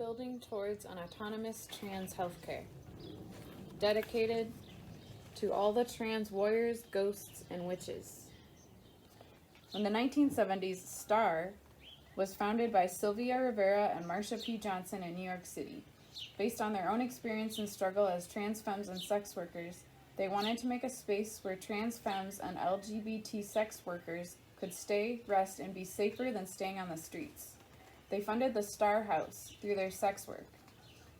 Building towards an autonomous trans healthcare, dedicated to all the trans warriors, ghosts, and witches. In the 1970s, STAR was founded by Sylvia Rivera and Marsha P. Johnson in New York City. Based on their own experience and struggle as trans femmes and sex workers, they wanted to make a space where trans femmes and LGBT sex workers could stay, rest, and be safer than staying on the streets. They funded the Star House through their sex work.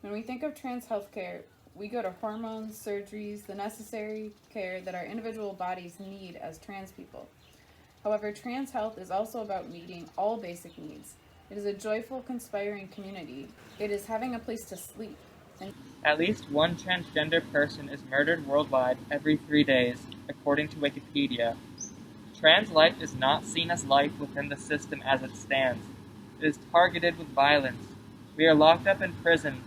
When we think of trans healthcare, we go to hormones, surgeries, the necessary care that our individual bodies need as trans people. However, trans health is also about meeting all basic needs. It is a joyful, conspiring community. It is having a place to sleep. At least one transgender person is murdered worldwide every 3 days, according to Wikipedia. Trans life is not seen as life within the system as it stands. It is targeted with violence. We are locked up in prisons.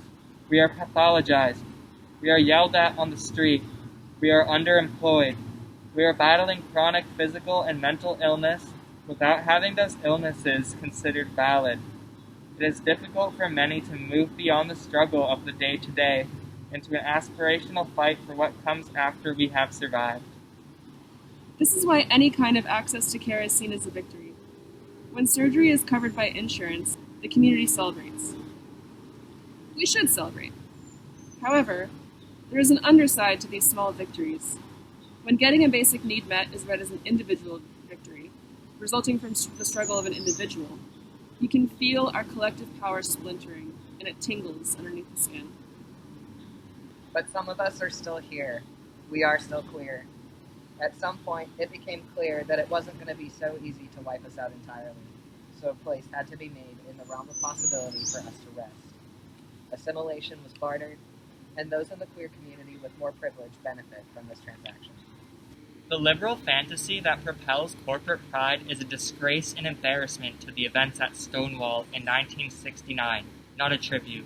We are pathologized. We are yelled at on the street. We are underemployed. We are battling chronic physical and mental illness without having those illnesses considered valid. It is difficult for many to move beyond the struggle of the day-to-day into an aspirational fight for what comes after we have survived. This is why any kind of access to care is seen as a victory. When surgery is covered by insurance, the community celebrates. We should celebrate. However, there is an underside to these small victories. When getting a basic need met is read as an individual victory, resulting from the struggle of an individual, you can feel our collective power splintering, and it tingles underneath the skin. But some of us are still here. We are still queer. At some point, it became clear that it wasn't going to be so easy to wipe us out entirely, so a place had to be made in the realm of possibility for us to rest. Assimilation was bartered, and those in the queer community with more privilege benefit from this transaction. The liberal fantasy that propels corporate pride is a disgrace and embarrassment to the events at Stonewall in 1969, not a tribute.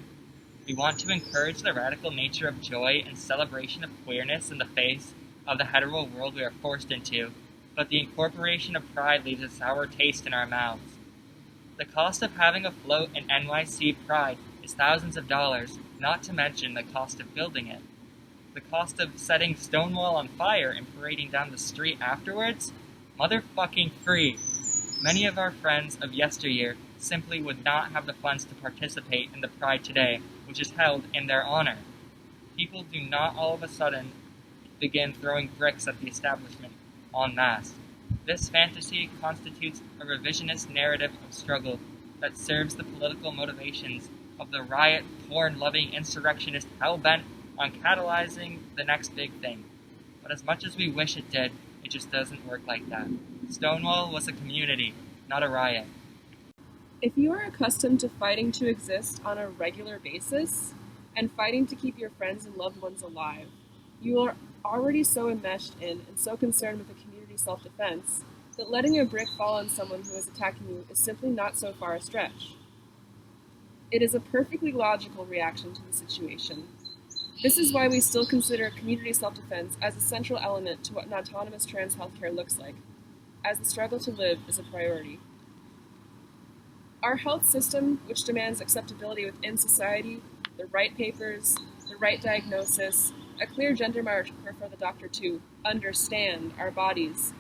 We want to encourage the radical nature of joy and celebration of queerness in the face of the hetero world we are forced into, but the incorporation of pride leaves a sour taste in our mouths. The cost of having a float in NYC Pride is thousands of dollars, not to mention the cost of building it. The cost of setting Stonewall on fire and parading down the street afterwards? Motherfucking free. Many of our friends of yesteryear simply would not have the funds to participate in the Pride today, which is held in their honor. People do not all of a sudden begin throwing bricks at the establishment en masse. This fantasy constitutes a revisionist narrative of struggle that serves the political motivations of the riot, porn-loving insurrectionist hell-bent on catalyzing the next big thing. But as much as we wish it did, it just doesn't work like that. Stonewall was a community, not a riot. If you are accustomed to fighting to exist on a regular basis and fighting to keep your friends and loved ones alive, you are already so enmeshed in and so concerned with the community self-defense that letting a brick fall on someone who is attacking you is simply not so far a stretch. It is a perfectly logical reaction to the situation. This is why we still consider community self-defense as a central element to what an autonomous trans healthcare looks like, as the struggle to live is a priority. Our health system, which demands acceptability within society, the right papers, the right diagnosis, a clear gender marker for the doctor to understand our bodies,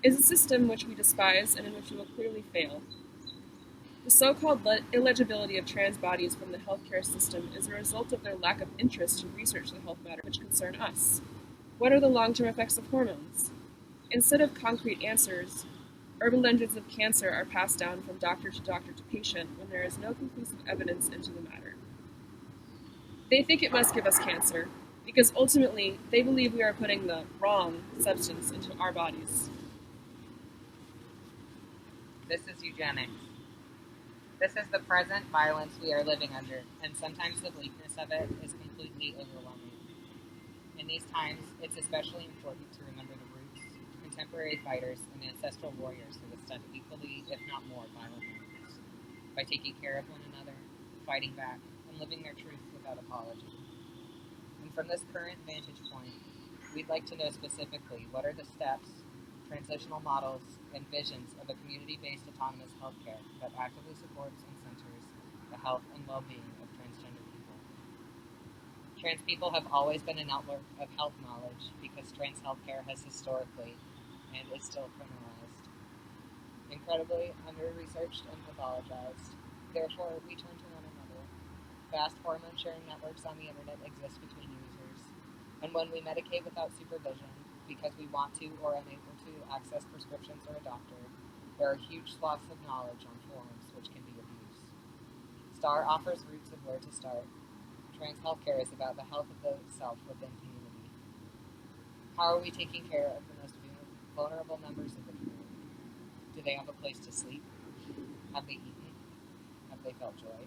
is a system which we despise and in which we will clearly fail. The so-called illegibility of trans bodies from the healthcare system is a result of their lack of interest to research the health matters which concern us. What are the long-term effects of hormones? Instead of concrete answers, urban legends of cancer are passed down from doctor to patient when there is no conclusive evidence into the matter. They think it must give us cancer, because ultimately they believe we are putting the wrong substance into our bodies. This is eugenics. This is the present violence we are living under, and sometimes the bleakness of it is completely overwhelming. In these times, it's especially important to remember the roots, contemporary fighters, and ancestral warriors who withstood equally, if not more, violent moments, by taking care of one another, fighting back, and living their truth without apology. And from this current vantage point, we'd like to know specifically what are the steps, transitional models, and visions of a community-based autonomous healthcare that actively supports and centers the health and well-being of transgender Trans people have always been an outlet of health knowledge because trans healthcare has historically and is still criminalized, incredibly under-researched and pathologized. Therefore, we turn to one another. Fast hormone-sharing networks on the internet exist between users, and when we medicate without supervision because we want to or unable to access prescriptions or a doctor, there are huge swaths of knowledge on forums which can be abused. STAR offers routes of where to start. Trans healthcare is about the health of the self within community. How are we taking care of the most vulnerable members of the community? Do they have a place to sleep? Have they eaten? Have they felt joy?